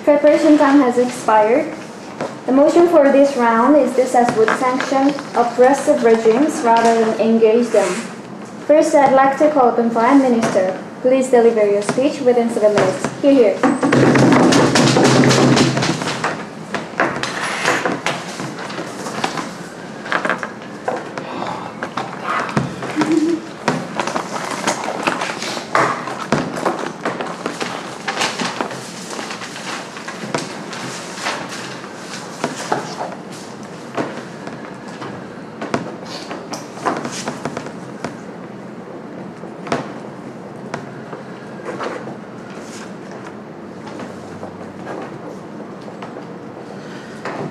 Preparation time has expired. The motion for this round is discussed would sanction oppressive regimes rather than engage them. First, I'd like to call upon Prime Minister. Please deliver your speech within 7 minutes. Here.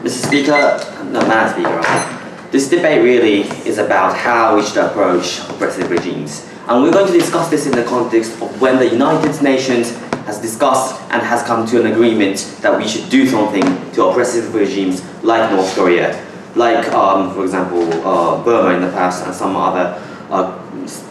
Mr. Speaker, no, Madam Speaker, right? This debate really is about how we should approach oppressive regimes. And we're going to discuss this in the context of when the United Nations has discussed and has come to an agreement that we should do something to oppressive regimes like North Korea, like, for example, Burma in the past and some other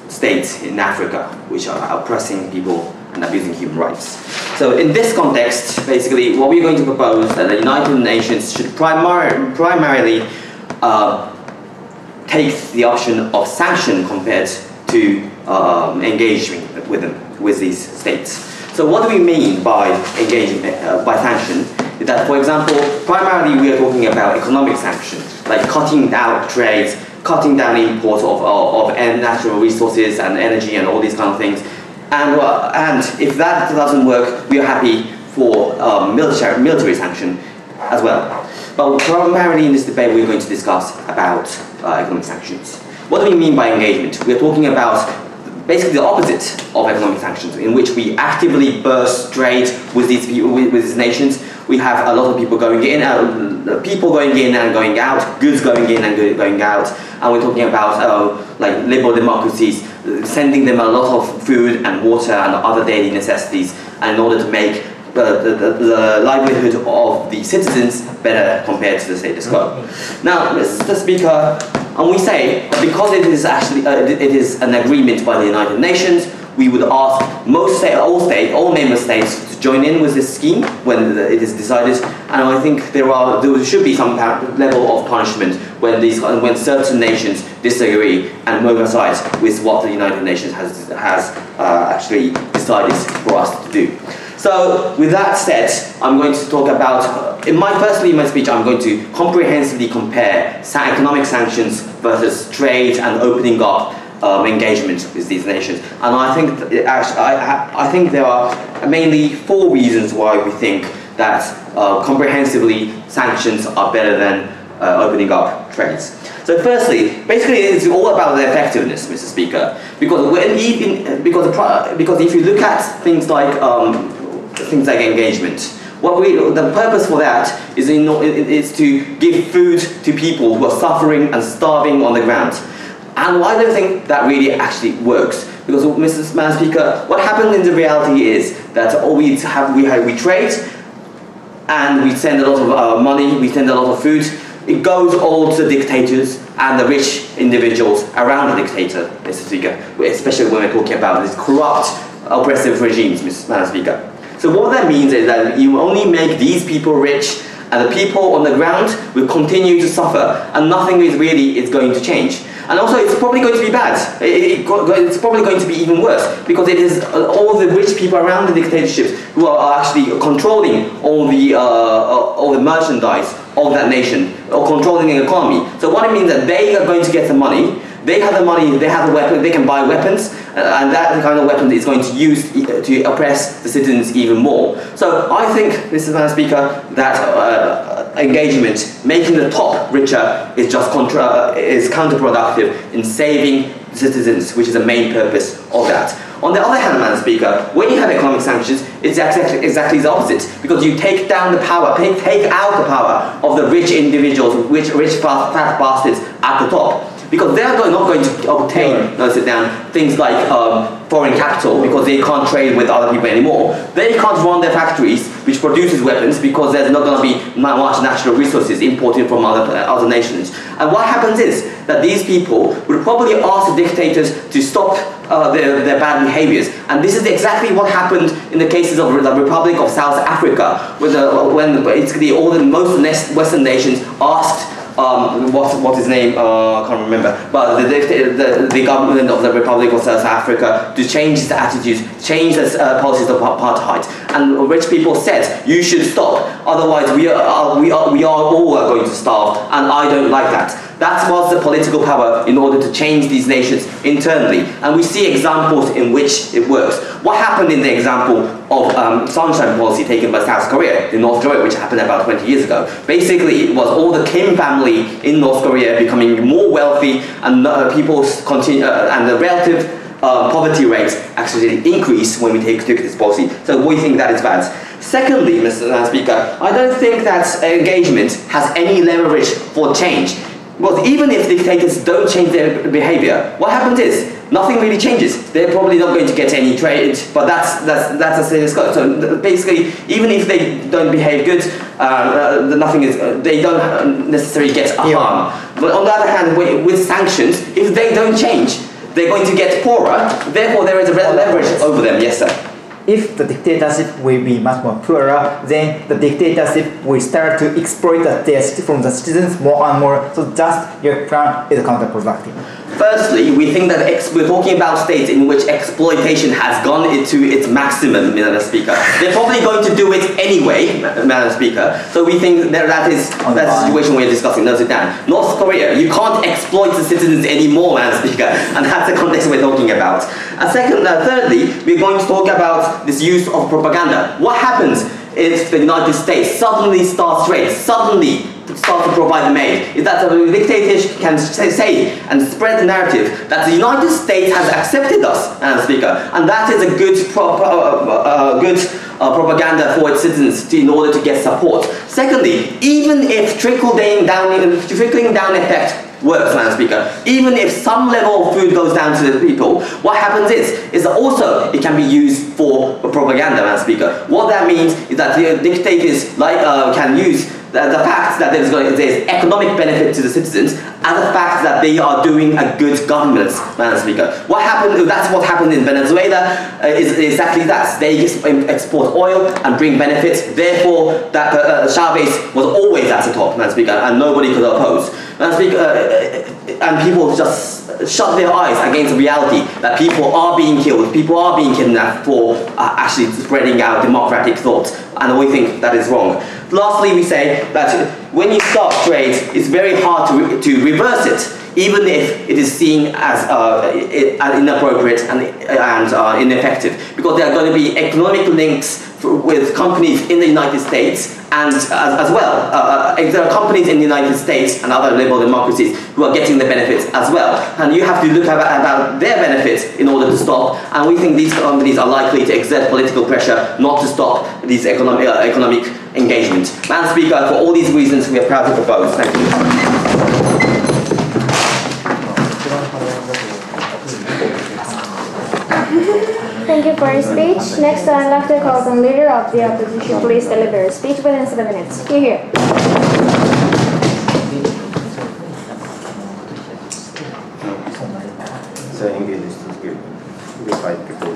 states in Africa which are oppressing people and abusing human rights. So in this context, basically, what we're going to propose that the United Nations should primarily take the option of sanction compared to engaging with these states. So what do we mean by engaging by sanction? Is that, for example, primarily we are talking about economic sanction, like cutting down trade, cutting down imports of natural resources and energy and all these kind of things. And if that doesn't work, we are happy for military sanction as well. But primarily in this debate, we're going to discuss about economic sanctions. What do we mean by engagement? We're talking about basically the opposite of economic sanctions, in which we actively burst trade with these people, with these nations. We have a lot of people going in and going out, goods going in and going out, and we're talking about like liberal democracies, sending them a lot of food and water and other daily necessities, and in order to make the livelihood of the citizens better compared to the status quo. Now, Mr. Speaker, and we say, because it is actually it is an agreement by the United Nations, we would ask all member states to join in with this scheme when it is decided. And I think there should be some level of punishment when certain nations disagree and move aside with what the United Nations has actually decided for us to do. So with that said, I'm going to talk about, in my speech, I'm going to comprehensively compare economic sanctions versus trade and opening up engagement with these nations. And I think I think there are mainly 4 reasons why we think that comprehensively sanctions are better than opening up trades. So firstly, basically it's all about the effectiveness, Mr. Speaker, because because if you look at things like engagement, the purpose for that is to give food to people who are suffering and starving on the ground. And I don't think that really actually works, because, Madam Speaker, what happens in the reality is that we trade, and we send a lot of money, we send a lot of food. It goes all to the dictators and the rich individuals around the dictator, Mr. Speaker, especially when we're talking about these corrupt, oppressive regimes, Madam Speaker. So what that means is that you only make these people rich, and the people on the ground will continue to suffer, and nothing is going to change. And also, it's probably going to be bad. It's probably going to be even worse, because it is all the rich people around the dictatorships who are actually controlling all the merchandise of that nation, or controlling the economy. So what it means that they are going to get the money. They have the money. They have the weapon. They can buy weapons, and that kind of weapon is going to use to oppress the citizens even more. So I think, Mr. Speaker, that engagement, making the top richer, is just counterproductive in saving citizens, which is the main purpose of that. On the other hand, Madam Speaker, when you have economic sanctions, it's exactly the opposite, because you take down the power, take out the power of the rich individuals, rich fat bastards at the top. because they are not going to obtain things like foreign capital because they can't trade with other people anymore. They can't run their factories which produces weapons because there's not going to be much natural resources imported from other nations. And what happens is that these people would probably ask the dictators to stop their bad behaviors. And this is exactly what happened in the cases of the Republic of South Africa, when basically all the most Western nations asked what's his name? I can't remember. But the government of the Republic of South Africa to change its attitudes, change its policies of apartheid. And rich people said, you should stop, otherwise we are all going to starve, and I don't like that. That was the political power in order to change these nations internally. And we see examples in which it works. What happened in the example of sunshine policy taken by South Korea, in North Korea, which happened about 20 years ago? Basically, it was all the Kim family in North Korea becoming more wealthy, and people continue, and the relative poverty rates actually increase when we took this policy. So we think that is bad. Secondly, Mr. Speaker, I don't think that engagement has any leverage for change. Because even if dictators don't change their behavior, what happens is nothing really changes. They're probably not going to get any trade, but that's a status quo. So basically, even if they don't behave good, they don't necessarily get a harm. But on the other hand, with sanctions, if they don't change, they're going to get poorer. Therefore, there is a leverage over them. Yes, sir. If the dictatorship will be much more poorer, then the dictatorship will start to exploit from the citizens more and more. So just your plan is counterproductive. Firstly, we think that we're talking about states in which exploitation has gone into its maximum, Madam Speaker. They're probably going to do it anyway, Madam Speaker. So we think that is the situation we're discussing. No, sit down. North Korea, you can't exploit the citizens anymore, Madam Speaker, and that's the context we're talking about. And thirdly, we're going to talk about this use of propaganda. What happens if the United States suddenly starts trade, suddenly start to provide the aid? Is that the dictators can say and spread the narrative that the United States has accepted us, Madam Speaker, and that is a good propaganda for its citizens in order to get support. Secondly, even if trickling down effect works, Madam Speaker, even if some level of food goes down to the people, what happens is that also it can be used for propaganda, Madam Speaker. What that means is that the dictators can use the fact that there's economic benefit to the citizens and the fact that they are doing a good governance, Madam Speaker. That's what happened in Venezuela, is exactly that. They export oil and bring benefits, therefore that Chavez was always at the top, Madam Speaker, and nobody could oppose. Madam Speaker, and people just shut their eyes against the reality that people are being killed, people are being kidnapped for actually spreading out democratic thoughts, and we think that is wrong. Lastly, we say that when you start trade, it's very hard to reverse it, even if it is seen as inappropriate and ineffective, because there are going to be economic links with companies in the United States and as well. There are companies in the United States and other liberal democracies who are getting the benefits as well, and you have to look about their benefits in order to stop, and we think these companies are likely to exert political pressure not to stop these economic engagement. Madam Speaker, for all these reasons we are proud to propose. Thank you. Thank you for your speech. Next, I'd like to call on leader of the opposition. Please deliver a speech within 7 minutes. Here. So English is good. We fight people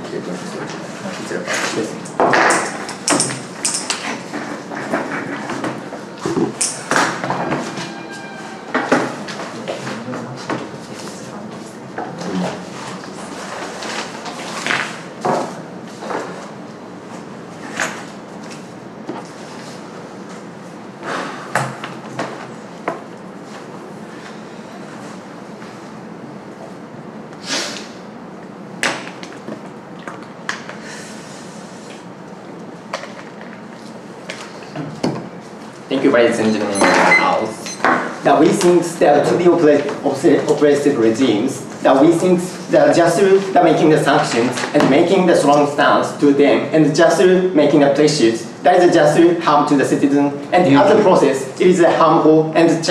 Thank you, ladies and gentlemen in the House. That we think that to the oppressive regimes, that we think that just making the sanctions and making the strong stance to them and just making the pressures, that is just harm to the citizen. And the other process, it is harmful and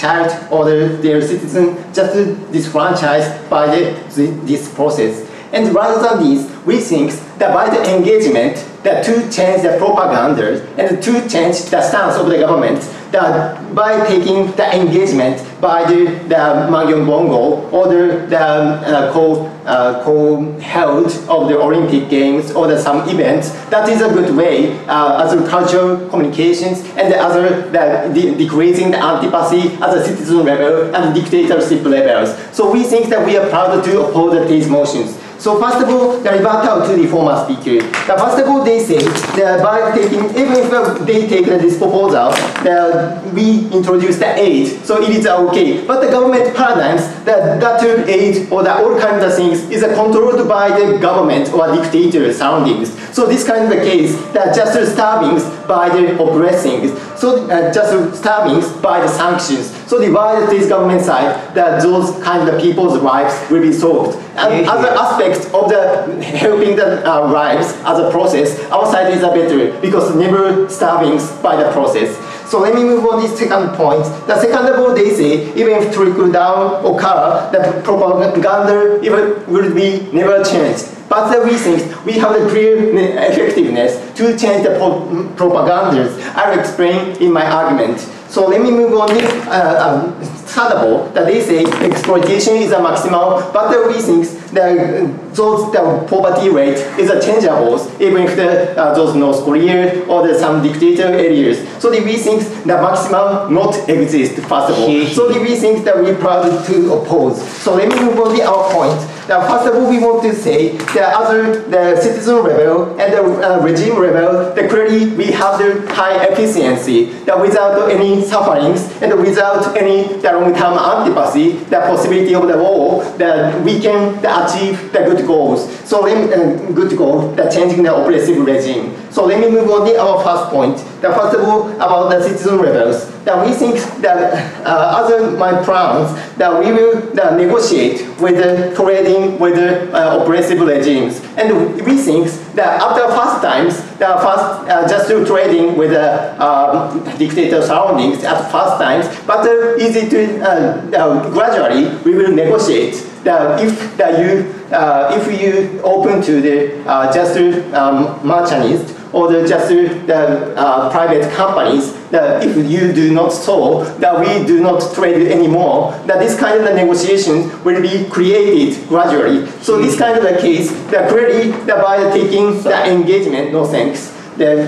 child or their citizen just disfranchised by this process. And rather than this, we think that by the engagement, that to change the propaganda and to change the stance of the government, that by taking the engagement by the Mangyong Bongo or the co-held of the Olympic Games or some events, that is a good way as a cultural communications and the other decreasing the antipathy at the citizen level and dictatorship levels. So we think that we are proud to oppose these motions. So first of all, the rebuttal to the former speaker. First of all, they say that by taking, even if they take this proposal, we introduce the aid, so it is okay. But the government paradigms, that aid or all kinds of things is controlled by the government or dictator surroundings. So this kind of a case, that just starvings by the oppressing, so just starvings by the sanctions. So by this government side, that those kind of people's lives will be solved. And other aspects of the helping the lives as a process, our side is better because never starvings by the process. So let me move on to the second point. The second of all, they say, even if trickle down occur, the propaganda will be never changed. But we think we have the clear effectiveness to change the propagandas. I'll explain in my argument. So let me move on to third of all, that they say exploitation is a maximal, but we think that the poverty rate is a changeable, even if those North Korea or some dictator areas. So we think the maximal not exist, first of all. So we think that we're proud to oppose. So let me move on to our point. Now, first of all, we want to say that the citizen level and the regime level, clearly we have the high efficiency, that without any sufferings and without any long-term antipathy, the possibility of the war, that we can achieve the good goals. So good goal, that changing the oppressive regime. So let me move on to our first point. First of all, about the citizen rebels. That we think that other my plans that we will negotiate with the trading with the oppressive regimes, and we think that after first times, just trading with the dictator surroundings at first times, but easy to gradually we will negotiate. If you open to the just merchants or just private companies, that if you do not so, that we do not trade anymore, that this kind of negotiations will be created gradually. So this kind of a case, that clearly by taking the engagement, no thanks, then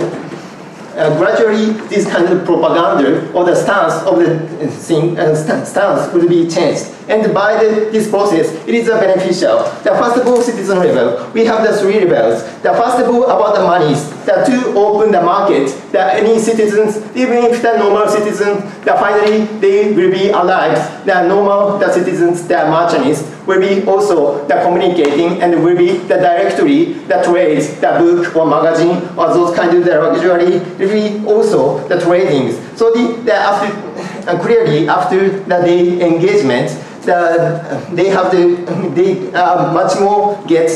gradually this kind of propaganda or the stance of the thing stance will be changed. And by this process, it is beneficial. The first of all, citizen level, we have the three levels. The first of all, about the monies, that to open the market, that any citizens, even if the normal citizens, that finally they will be alive, the normal citizens, the merchants, will be also the communicating and will be the directory, the trades, the book or magazine or those kind of the luxury, will be also the tradings. So clearly after the engagement, they much more get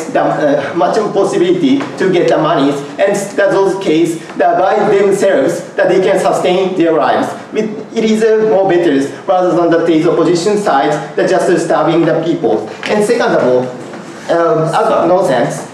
much more possibility to get the money, and that those cases that by themselves that they can sustain their lives. It is more better rather than the opposition side that just starving the people. And second of all, no sense.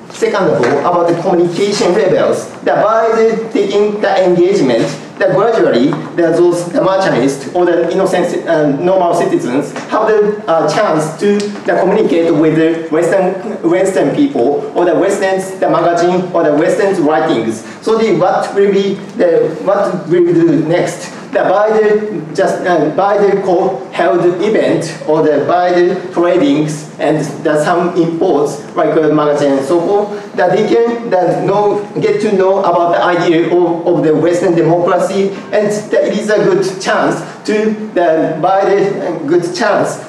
Second of all, about the communication levels, that by taking the engagement, that gradually those merchants or the innocent normal citizens have the chance to communicate with the Western people or the Western magazine or the Western writings. So what will we do next? That by the co-held event or by the tradings and some imports like a magazine and so forth, that they can get to know about the idea of the Western democracy, and that it is a good chance to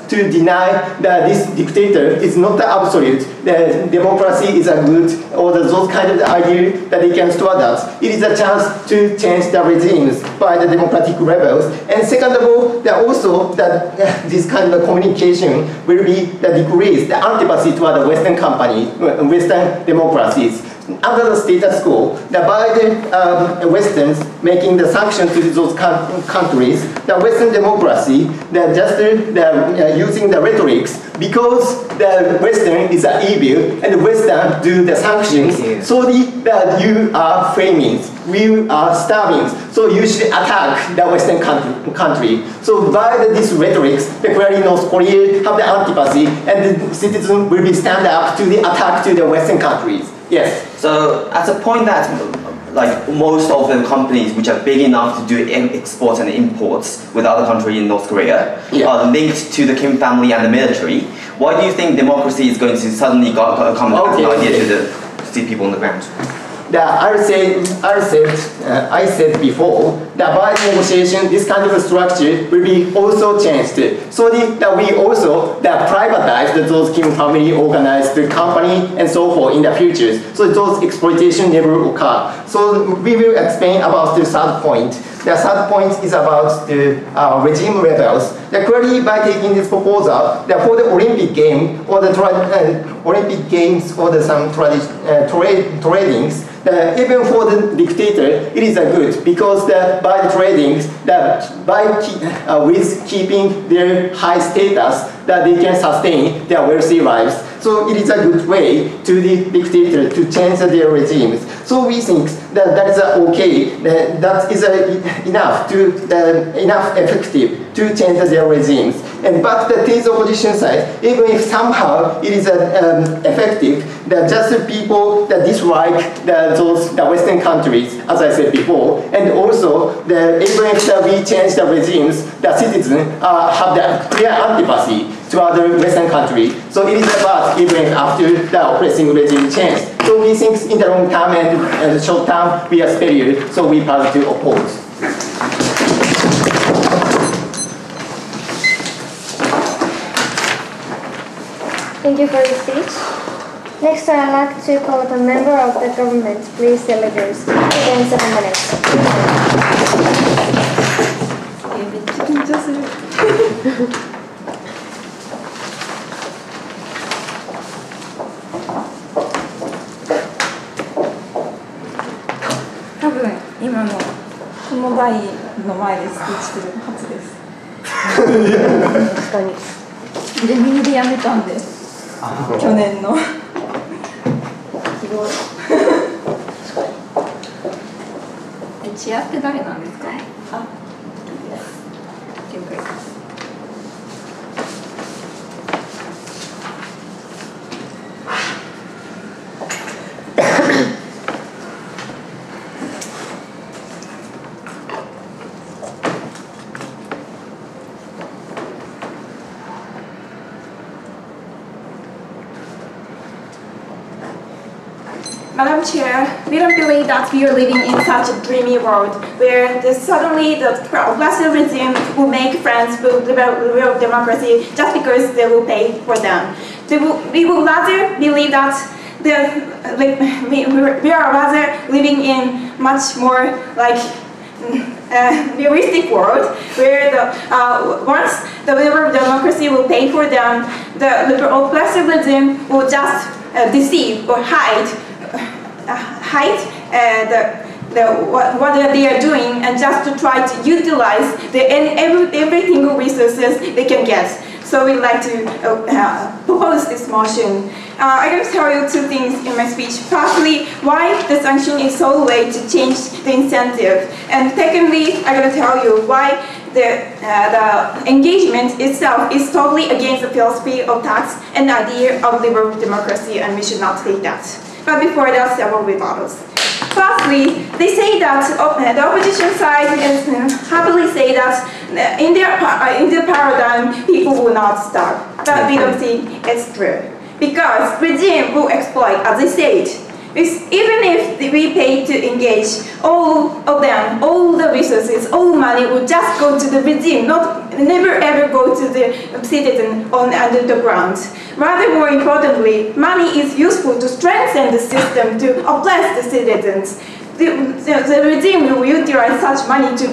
to deny that this dictator is not the absolute. The democracy is a good, or those kind of idea that they can store that. It is a chance to change the regimes by the democratic rebels. And second of all, that also that this kind of communication will be the decrease the antipathy toward the Western company, Western democracies. under the status quo, that by the Westerns making the sanctions to those countries, the Western democracy, they're just using the rhetorics because the Western is evil and the Western do the sanctions. So you are framing, we are starving. So you should attack the Western country. So by this rhetorics, the clearly North Korea have the antipathy, and the citizens will be stand up to the attack to the Western countries. Yes. So at the point that like most of the companies which are big enough to do exports and imports with other countries in North Korea are linked to the Kim family and the military, why do you think democracy is going to suddenly come as an idea to the people on the ground? I said before that by negotiation, this kind of structure will be also changed. So that we also privatize those Kim family organized company and so forth in the future. So those exploitation never occur. So we will explain about the third point. The third point is about the regime rebels. Clearly, by taking this proposal, for the Olympic game or the Olympic games or some tradings, even for the dictator, it is good because by the tradings, with keeping their high status, that they can sustain their wealthy lives. So it is a good way to the dictator to change their regimes. So we think that is okay. That is enough effective to change their regimes. But the opposition side, even if somehow it is effective, that just the people that dislike the Western countries, as I said before, and also even if we change the regimes, the citizens have the clear antipathy to other Western countries. So it is about even after the oppressing regime change. So we think in the long term and the short term we are superior, so we have to oppose. Thank you for your speech. Next, I'd like to call up a member of the government. Please deliver your speech within 7 minutes. Madam Chair, we don't believe that we are living in such a dreamy world where suddenly the oppressive regime will make friends with real democracy just because they will pay for them. We will rather believe that we are rather living in much more like realistic world where once the liberal democracy will pay for them, the oppressive regime will just deceive or hide what they are doing and just to try to utilize every single resources they can get. So we'd like to propose this motion. I'm going to tell you two things in my speech. Firstly, why the sanction is so late to change the incentive. And secondly, I'm going to tell you why the engagement itself is totally against the philosophy of tax and the idea of liberal democracy, and we should not take that. But before that, several rebuttals. Firstly, they say that the opposition side happily say that in their paradigm, people will not starve. But we don't think it's true. Because regime will exploit, as they said. Even if we pay to engage, all of them, all the resources, all money will just go to the regime, never ever go to the citizen under the ground. Rather more importantly, money is useful to strengthen the system, to oppress the citizens. The regime will utilize such money to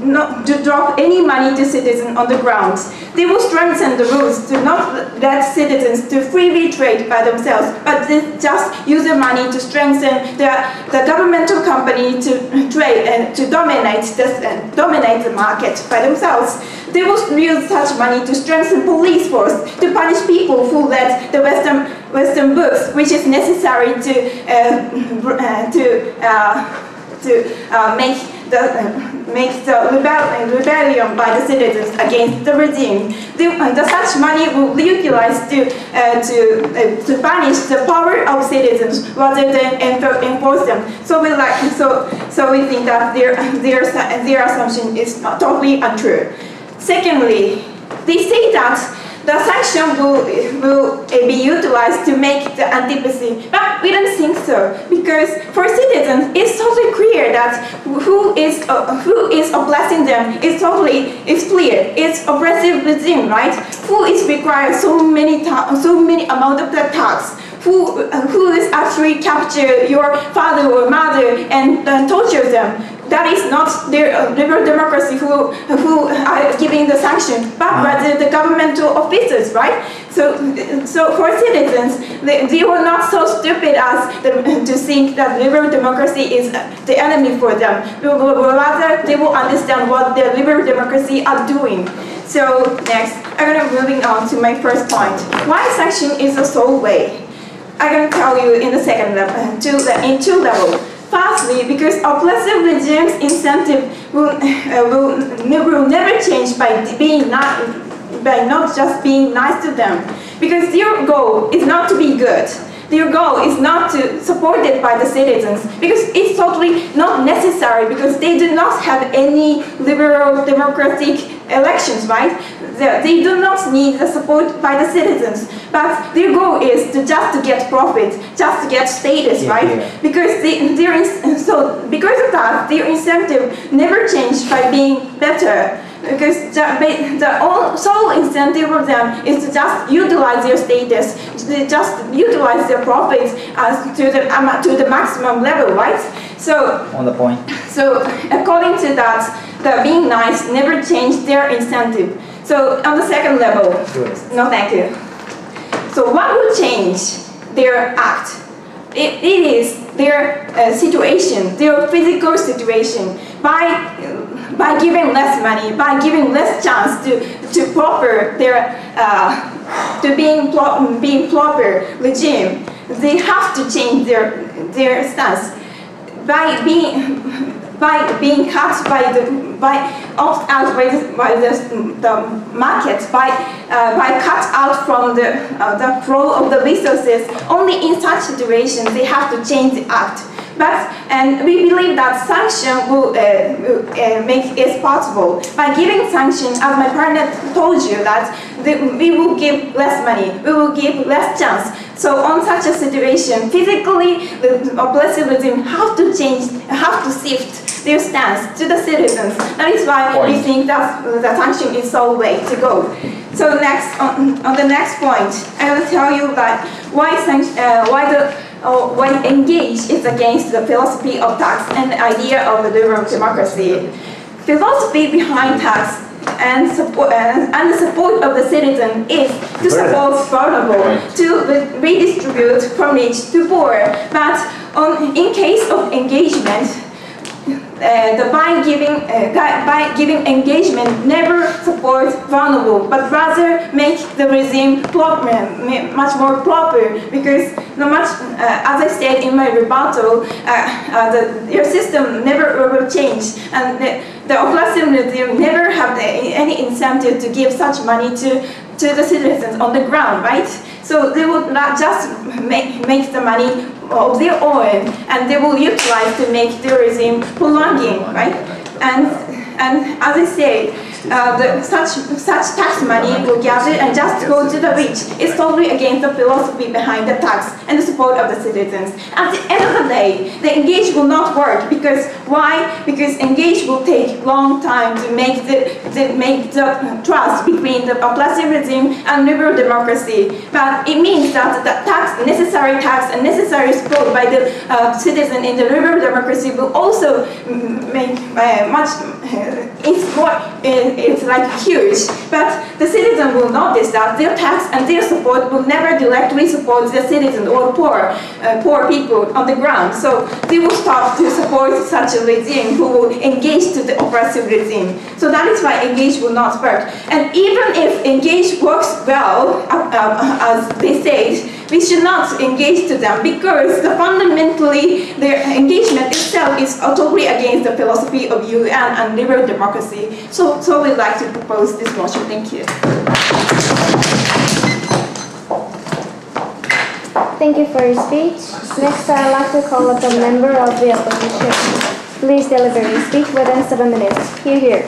not to drop any money to citizens on the ground. They will strengthen the rules to not let citizens to freely trade by themselves, but just use the money to strengthen the governmental company to trade and to dominate the market by themselves. They will use such money to strengthen police force, to punish people who read the Western books, which is necessary make the rebellion by the citizens against the regime. Such money will be utilized to punish the power of citizens rather than enforce them. So we think that their assumption is totally untrue. Secondly, they say that the sanction will be utilized to make the antipathy, but we don't think so, because for citizens it's totally clear that who is oppressing them is clear. It's oppressive regime, right? Who is required so many amount of the tax? Who is actually capture your father or mother and torture them? That is not their liberal democracy who are giving the sanction, but rather the governmental officers, right? So for citizens, they were not so stupid as to think that liberal democracy is the enemy for them. Rather, they will understand what the liberal democracy are doing. So next, I'm going to moving on to my first point. Why sanction is the sole way? I'm going to tell you in the second level, in two levels. Firstly, because oppressive regimes' incentive will never change by not just being nice to them. Because their goal is not to be good. Their goal is not to supported by the citizens, because it's totally not necessary, because they do not have any liberal democratic elections, right? They do not need the support by the citizens, but their goal is just to get profit, just to get status, right? Yeah. Because because of that, their incentive never changed by being better. Because the sole incentive of them is to just utilize their status, to just utilize their profits to the maximum level, right? So on the point. So according to that, the being nice never changed their incentive. So on the second level, no thank you. So what will change their act? It is their situation, their physical situation, by giving less money, by giving less chance to proper their being proper regime. They have to change their stance by being cut opt out by the market, by cut out from the flow of the resources. Only in such situations they have to change the act. And we believe that sanction will make it possible. By giving sanction, as my partner told you, that we will give less money, we will give less chance. So on such a situation, physically, the oppressive regime have to shift their stance to the citizens. That is why we think that the sanction is the way to go. So next, on the next point, I will tell you that why engage is against the philosophy of tax and the idea of the liberal democracy. Philosophy behind tax and the support of the citizen is to support vulnerable, to redistribute from rich to poor. But in case of engagement, by giving engagement never supports vulnerable, but rather make the regime much more proper, because as I said in my rebuttal, your system never will change, and the oppressive regime never have any incentive to give such money to the citizens on the ground, right? So they will not just make the money of their own, and they will utilize to make the regime prolonging, right? And as I say, such tax money will gather and just go to the rich. It's totally against the philosophy behind the tax and the support of the citizens. At the end of the day, the engage will not work because why? Because engage will take long time to make the trust between the oppressive regime and liberal democracy. But it means that the necessary tax and necessary support by the citizen in the liberal democracy will also make it's like huge. But the citizen will notice that their tax and their support will never directly support the citizen or poor people on the ground. So they will stop to support such a regime who will engage to the oppressive regime. So that is why engage will not work. And even if engage works well, as they say, we should not engage to them because fundamentally their engagement itself is totally against the philosophy of UN and liberal democracy. So we'd like to propose this motion. Thank you. Thank you for your speech. Next, I'd like to call up a member of the opposition. Please deliver your speech within 7 minutes. Here.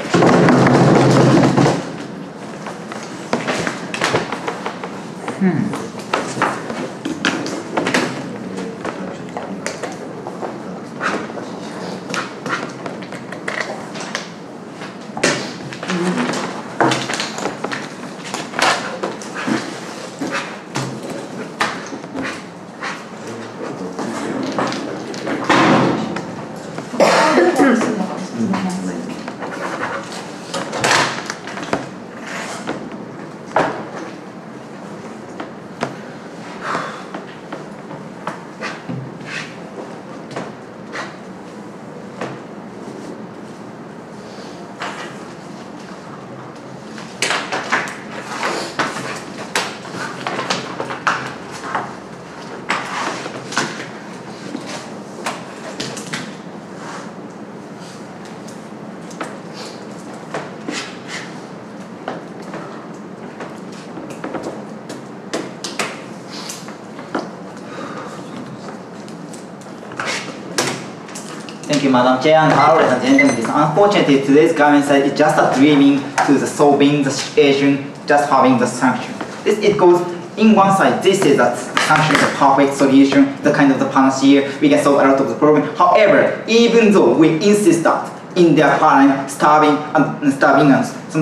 Thank you, Madam Chair, and ladies and gentlemen. Unfortunately, today's government side is just dreaming to the solving the situation, just having the sanction. It goes in one side. They say that sanction is a perfect solution, the kind of the panacea, we can solve a lot of the problem. However, even though we insist that in their parliament, starving and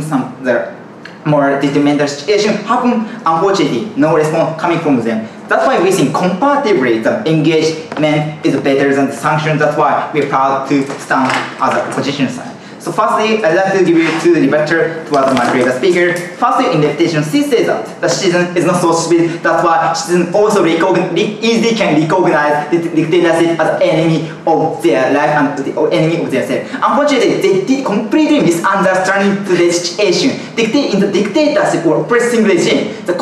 some their more detrimental situation happen, unfortunately, no response coming from them. That's why we think comparatively the engagement is better than the sanction. That's why we're proud to stand as a opposition side. So firstly, I'd like to give you to the debater towards my previous speaker. Firstly, in reputation, she says that the citizen is not so stupid. That's why citizens also easily can recognize the dictatorship as an enemy of their life and the enemy of their self. Unfortunately, they did completely misunderstanding today's situation. In the dictatorship or oppressive regime, the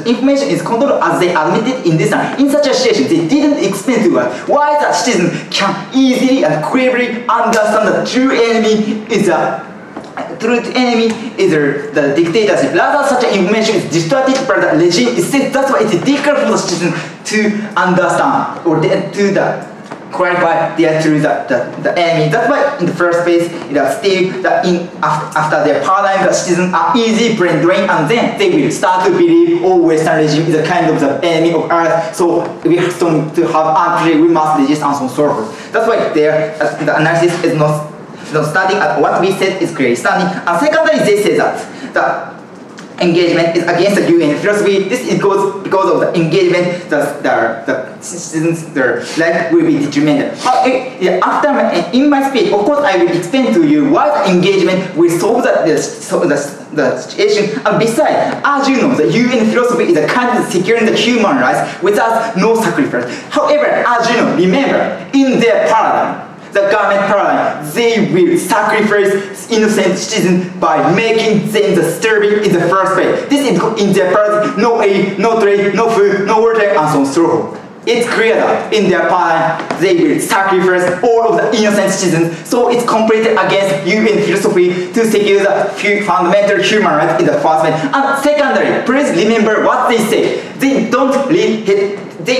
information is controlled as they admitted in this. In such a situation, they didn't explain to us why the citizen can easily and clearly understand the true enemy is the dictatorship. Rather, such information is distorted by the regime itself. That's why it's difficult for the citizen to understand or to clarify their true the enemy. That's why in the first place, it is still that after their paradigm, the citizens are easy brain drain, and then they will start to believe all Western regime is a kind of the enemy of Earth. So we have to have actually we must resist and so forth. That's why the analysis is not starting at what we said is clearly standing. And secondly, they say that the engagement is against the UN philosophy. This goes because of the engagement, the citizens, their life will be detrimental. In my speech, of course, I will explain to you why the engagement will solve the situation. And besides, as you know, the UN philosophy is a kind of securing the human rights without no sacrifice. However, as you know, remember, in their paradigm, the government paradigm, they will sacrifice innocent citizens by making them the starving in the first place. This is in their paradigm, no aid, no trade, no food, no water, and so on and so forth. It's clear that in their paradigm, they will sacrifice all of the innocent citizens. So it's completely against UN philosophy to secure the fundamental human rights in the first place. And secondly, please remember what they say. They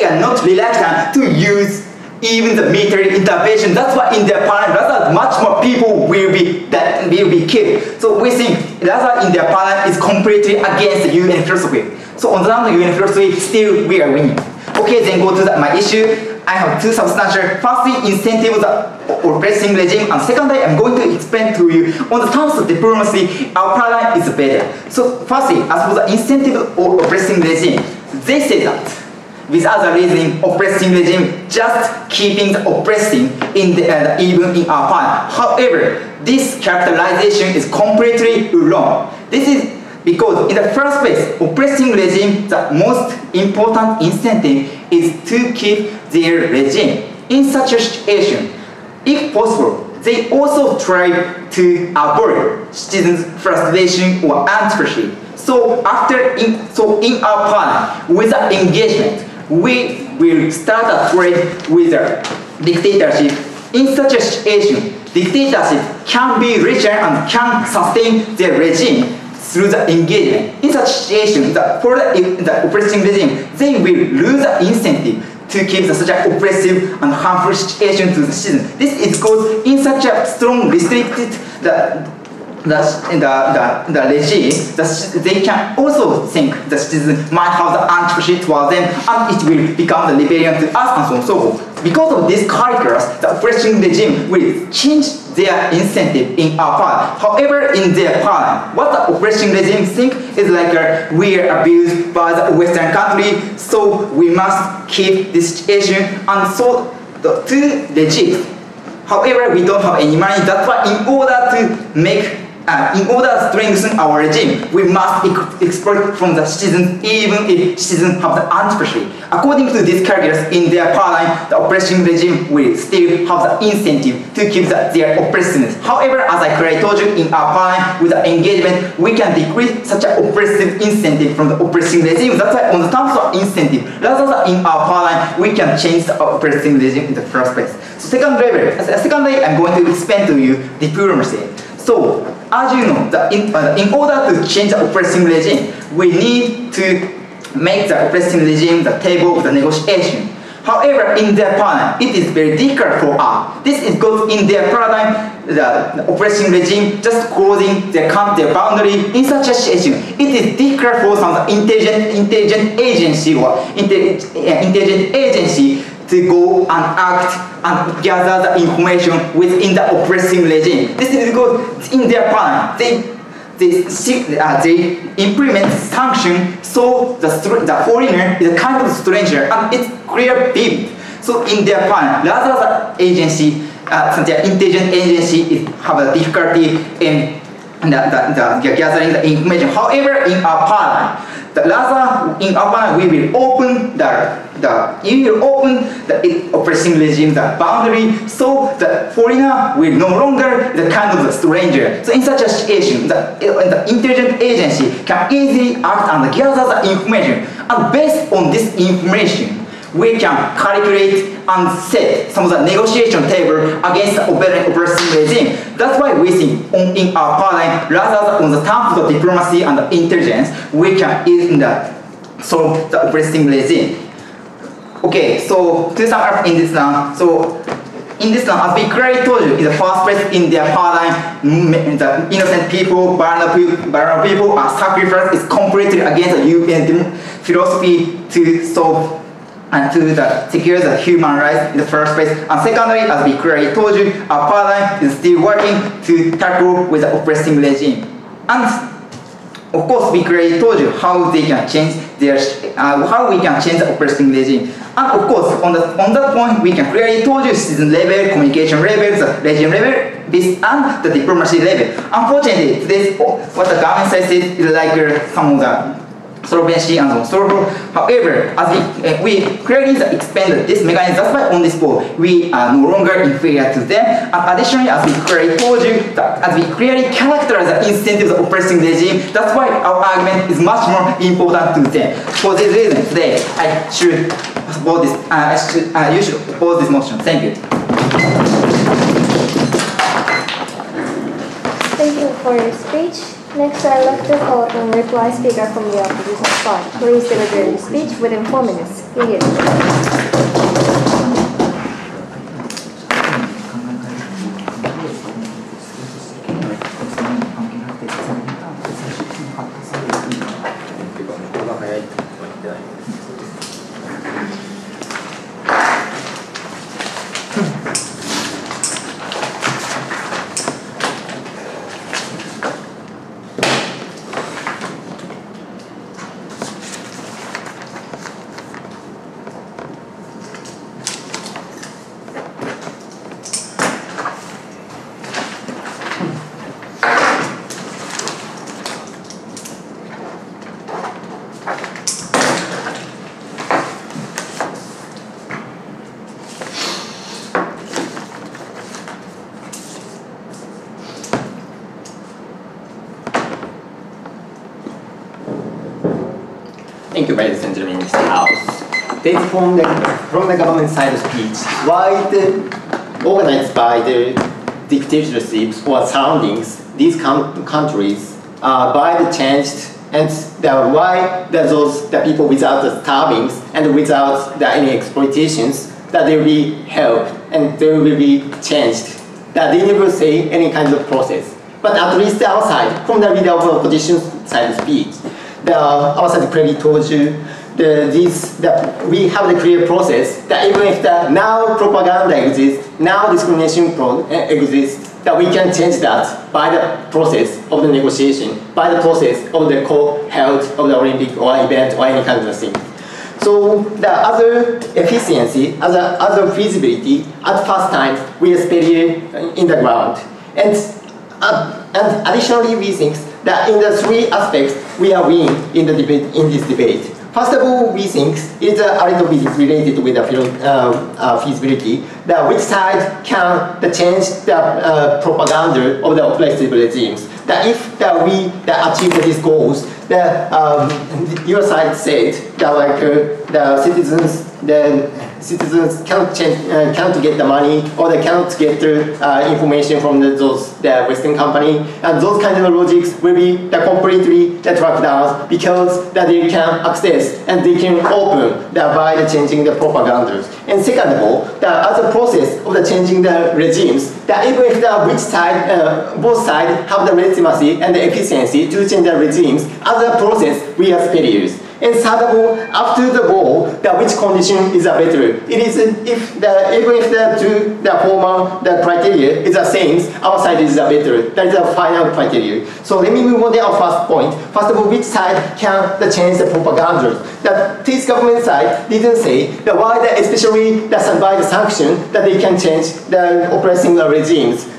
are not reluctant to use even the military intervention. That's why in their parliament, rather much more people will be killed. So we think rather in their parliament is completely against the UN philosophy. So on the other hand, UN philosophy still we are winning. Okay, then go to my issue. I have two substantial. Firstly, incentive the oppressing regime, and secondly, I'm going to explain to you on the terms of diplomacy, our paradigm is better. So firstly, as for the incentive or oppressing regime, they say that with other reasoning, oppressing regime just keeping the oppressing in the even in our paradigm. However, this characterization is completely wrong. This is because in the first place, oppressing regime, the most important incentive is to keep their regime. In such a situation, if possible, they also try to avoid citizens' frustration or antipathy. So in our parliament, with the engagement, we will start a trade with the dictatorship. In such a situation, dictatorship can be richer and can sustain their regime through the engagement. In such situation, for the oppressing regime, they will lose the incentive to keep such an oppressive and harmful situation to the citizens. This is because in such a strong restricted the regime, they can also think the citizens might have the antipathy towards them, and it will become the rebellion to us and so on and so forth. Because of this calculus, the oppressing regime will change their incentive in our part. However, in their part, what the oppressing regime think is like we are abused by the Western country, so we must keep this situation, and so the two regimes. However, we don't have any money. That's why in order to strengthen our regime, we must exploit from the citizens, even if citizens have the antipathy. According to this calculus, in their paradigm, the oppressing regime will still have the incentive to keep their oppressiveness. However, as I clearly told you, in our paradigm, with the engagement, we can decrease such an oppressive incentive from the oppressing regime. That's why on the terms of incentive, rather than in our paradigm, we can change the oppressing regime in the first place. So secondly, I'm going to explain to you diplomacy. So, as you know, in order to change the oppressing regime, we need to make the oppressing regime the table of the negotiation. However, in their paradigm, it is very difficult for us. This is because in their paradigm, the oppressing regime just closing their boundary. In such a situation, it is difficult for some intelligent agency or intelligent agency to go and act and gather the information within the oppressing regime. This is because in their plan, they implement sanction, so the foreigner is a kind of stranger and it's clear vivid. So in their plan, rather the agency, the intelligence agency have a difficulty in gathering the information. However, in our paradigm, in our paradigm, we will open the oppressing regime, the boundary, so the foreigner will no longer the kind of the stranger. So in such a situation, the intelligence agency can easily act and gather the information, and based on this information, we can calculate and set some of the negotiation table against the oppressing regime. That's why we think in our paradigm, rather than on the terms of diplomacy and the intelligence, we can easily solve the oppressing regime. Okay, so to sum up in this round, as we clearly told you, in the first place, in their paradigm, the innocent people, vulnerable people are sacrificed is completely against the UN philosophy to solve and to secure the human rights in the first place. And secondly, as we clearly told you, our paradigm is still working to tackle with the oppressing regime. And of course, we clearly told you how they can change how we can change the oppressing regime. And of course, on that point, we can clearly told you citizen level, communication level, the regime level, and the diplomacy level. Unfortunately, today what the government says is like some of the solvency and so forth. However, as we clearly expanded this mechanism, that's why on this board we are no longer inferior to them. And additionally, as we clearly told you, as we clearly characterize the incentives of oppressing regime, that's why our argument is much more important to them. For this reason, today I should support this. You should oppose this motion. Thank you. Thank you for your speech. Next, I'd like to call on reply speaker from the opposition side. Please deliver your speech within 4 minutes. Begin. Thank you, ladies and gentlemen, Mr. House. That's from the government side of speech. Why organized by the dictatorships or surroundings, these countries by the changed, and why those the people without the starvings and without any exploitations, that they will be helped and they will be changed. That they never say any kind of process. But at least outside, from the leader of opposition side of speech, our side clearly told you that we have the clear process that even if the now propaganda exists, now discrimination exists, that we can change that by the process of the negotiation, by the process of the co-held of the Olympic or event or any kind of thing. So the other efficiency, other feasibility, at first time we experience in the ground. And additionally, we think that in the three aspects we are winning in the debate, in this debate. First of all, we think it's a little bit related with the feasibility, that which side can change the propaganda of the oppressive regimes. That if we achieve these goals, your side said that the citizens cannot get the money, or they cannot get the information from the Western company, and those kind of logics will be completely tracked down because that they can access and they can open by changing the propagandas. And second of all, as a process of changing the regimes, that even if which side, both sides have the legitimacy and the efficiency to change the regimes, as a process we are superiors. And third of all, after the war, which condition is better? It is even if the former criteria is the same, our side is better. That is the final criteria. So let me move on to our first point. First of all, which side can change the propaganda? That this government side didn't say that why, especially by the sanction, that they can change the oppressing regimes.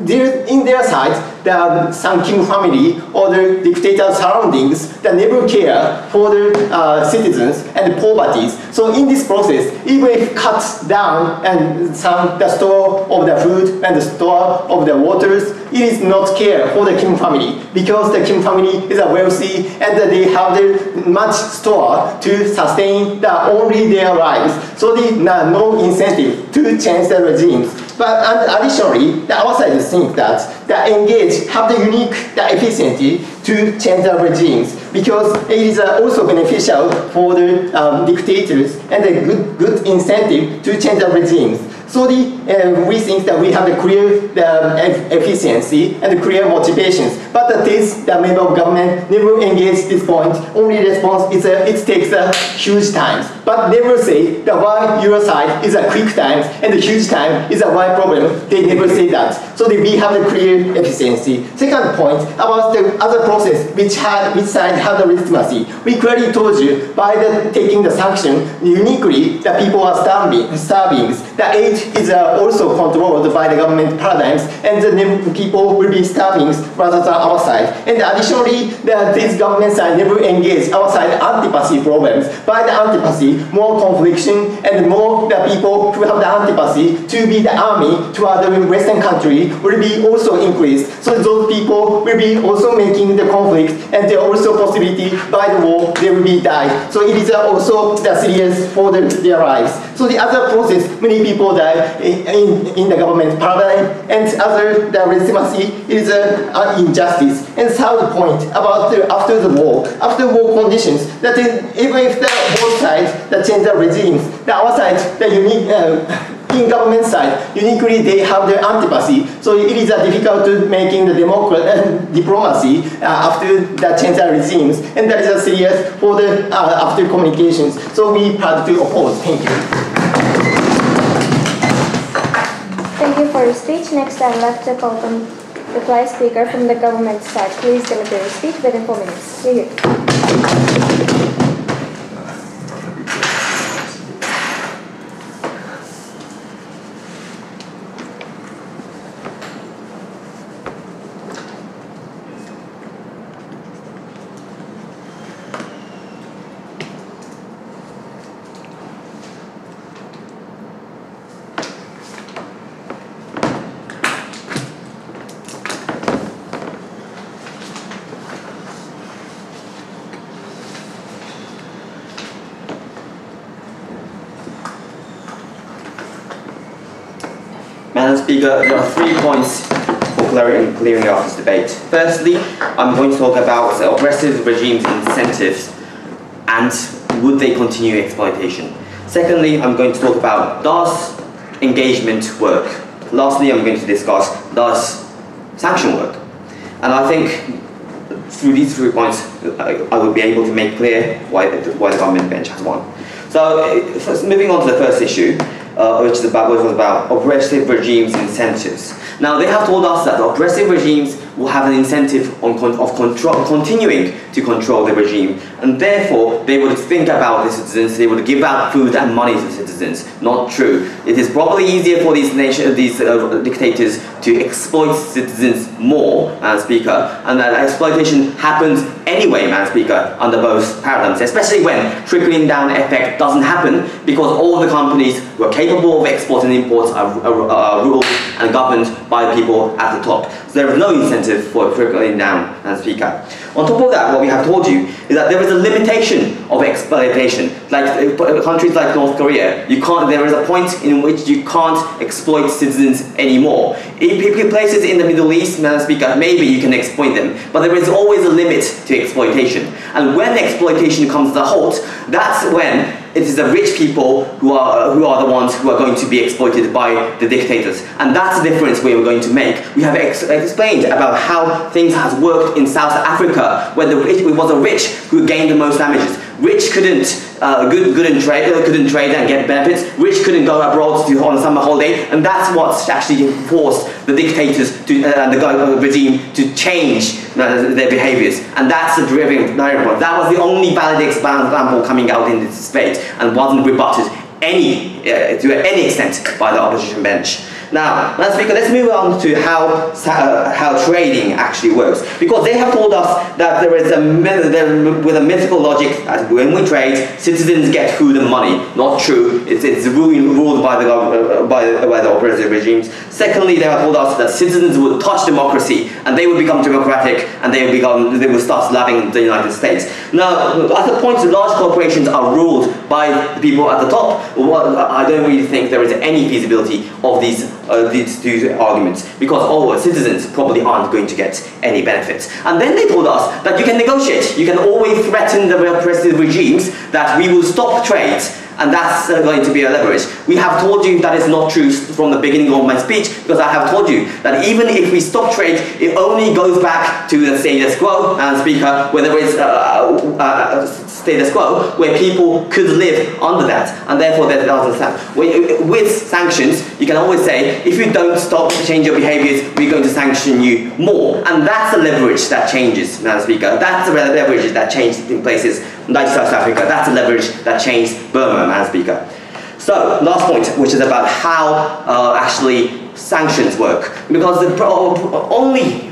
In their side, the sanction family or the dictator surroundings that never care for the citizens and the poverty. So in this process, even if it cuts down and the store of the food and the store of the waters, it is not care for the Kim family because the Kim family is wealthy and they have much store to sustain only their lives. So they no incentive to change the regimes. But additionally, our side think that engage have the unique efficiency to change the regimes because it is also beneficial for the dictators and a good incentive to change the regimes. So we think that we have the clear efficiency and the clear motivations. But the member of government never engage this point. Only response is it takes huge times. But never say that why your side is a quick time and the huge time is a why problem. They never say that. So we have the clear efficiency. Second point about the other process which side have the legitimacy. We clearly told you by taking the sanction uniquely that people are starving. The aid is also controlled by the government paradigms, and the people will be starving rather than our side. And additionally, this government side never engage our side antipathy problems. By the antipathy, more confliction and more the people who have the antipathy to be the army to other Western country will be also increased. So those people will be also making the conflict, and there also possibility by the war they will be died. So it is also serious for their lives. So the other process, many people die in the government paradigm, and other the legitimacy is injustice. And third point about after the war conditions, that is, even if both sides change the regimes, our side the unique in government side uniquely they have their antipathy. So it is difficult to making the diplomacy after the change the regimes, and that is serious for the after communications. So we have to oppose. Thank you. Thank you for your speech. Next, I'd like to call on the reply speaker from the government side. Please deliver your speech within 4 minutes. You're here. Madam Speaker, there are 3 points for clearing up this debate. Firstly, I'm going to talk about the oppressive regime's incentives and would they continue exploitation. Secondly, I'm going to talk about does engagement work. Lastly, I'm going to discuss does sanction work. And I think through these 3 points, I will be able to make clear why the government bench has won. So, moving on to the first issue, which was about oppressive regimes' incentives. Now, they have told us that the oppressive regimes will have an incentive of continuing to control the regime, and therefore they would think about the citizens, they would give out food and money to the citizens. Not true. It is probably easier for these dictators to exploit citizens more, Madam Speaker, and that exploitation happens anyway, Madam Speaker, under both paradigms, especially when trickling down effect doesn't happen because all the companies who are capable of export and imports are ruled and governed by the people at the top. So there is no incentive for trickling down, Madam Speaker. On top of that, what we have told you is that there is a limitation of exploitation. Like countries like North Korea, there is a point in which you can't exploit citizens anymore. In places in the Middle East, Madam Speaker, maybe you can exploit them, but there is always a limit to exploitation. And when exploitation comes to a halt, that's when it is the rich people who are the ones who are going to be exploited by the dictators. And that's the difference we are going to make. We have explained about how things have worked in South Africa, where it was the rich who gained the most damages. Rich couldn't trade and get benefits. Rich couldn't go abroad on a summer holiday, and that's what actually forced the dictators and the regime to change their behaviors. And that's the driving point. That was the only valid example coming out in this debate, and wasn't rebutted to any extent by the opposition bench. Now, Madam Speaker, let's move on to how trading actually works. Because they have told us that there is with a mythical logic that when we trade, citizens get food and money. Not true. It's ruled by the oppressive regimes. Secondly, they have told us that citizens would touch democracy and they would become democratic and they would start loving the United States. Now, at the point large corporations are ruled by the people at the top, I don't really think there is any feasibility of these two arguments, because citizens probably aren't going to get any benefits. And then they told us that you can negotiate, you can always threaten the oppressive regimes that we will stop trades, and that's going to be a leverage. We have told you that is not true from the beginning of my speech, because I have told you that even if we stop trade, it only goes back to the status quo, Madam Speaker, where there is status quo, where people could live under that, and therefore that doesn't stand. With sanctions, you can always say, if you don't stop to change your behaviors, we're going to sanction you more. And that's the leverage that changes, Madam Speaker. That's the leverage that changed in places like South Africa. That's the leverage that changed Burma, Madam Speaker. So, last point, which is about how actually sanctions work. Because the only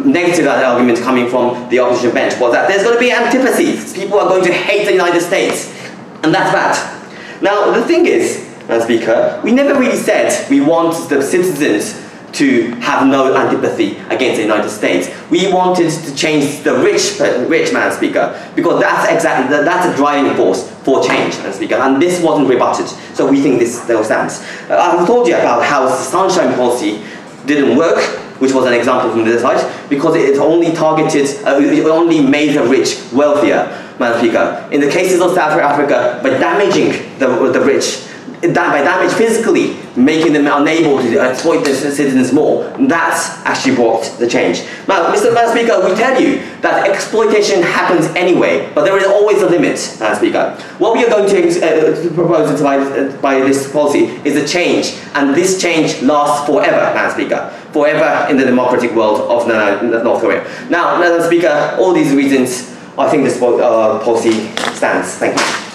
negative argument coming from the opposition bench was that there's going to be antipathy. People are going to hate the United States. And that's bad. Now, the thing is, Madam Speaker, we never really said we want the citizens to have no antipathy against the United States. We wanted to change the rich, Madam Speaker, because that's a driving force for change, Madam Speaker, and this wasn't rebutted, so we think this still stands. I've told you about how the sunshine policy didn't work, which was an example from this side, because it only it only made the rich wealthier, Madam Speaker. In the cases of South Africa, by damaging the rich, by damage physically, making them unable to exploit their citizens more, that's actually brought the change. Now, Madam Speaker, we tell you that exploitation happens anyway, but there is always a limit, Madam Speaker. What we are going to propose by this policy is a change, and this change lasts forever, Madam Speaker. Forever in the democratic world of North Korea. Now, Madam Speaker, all these reasons, I think this policy stands. Thank you.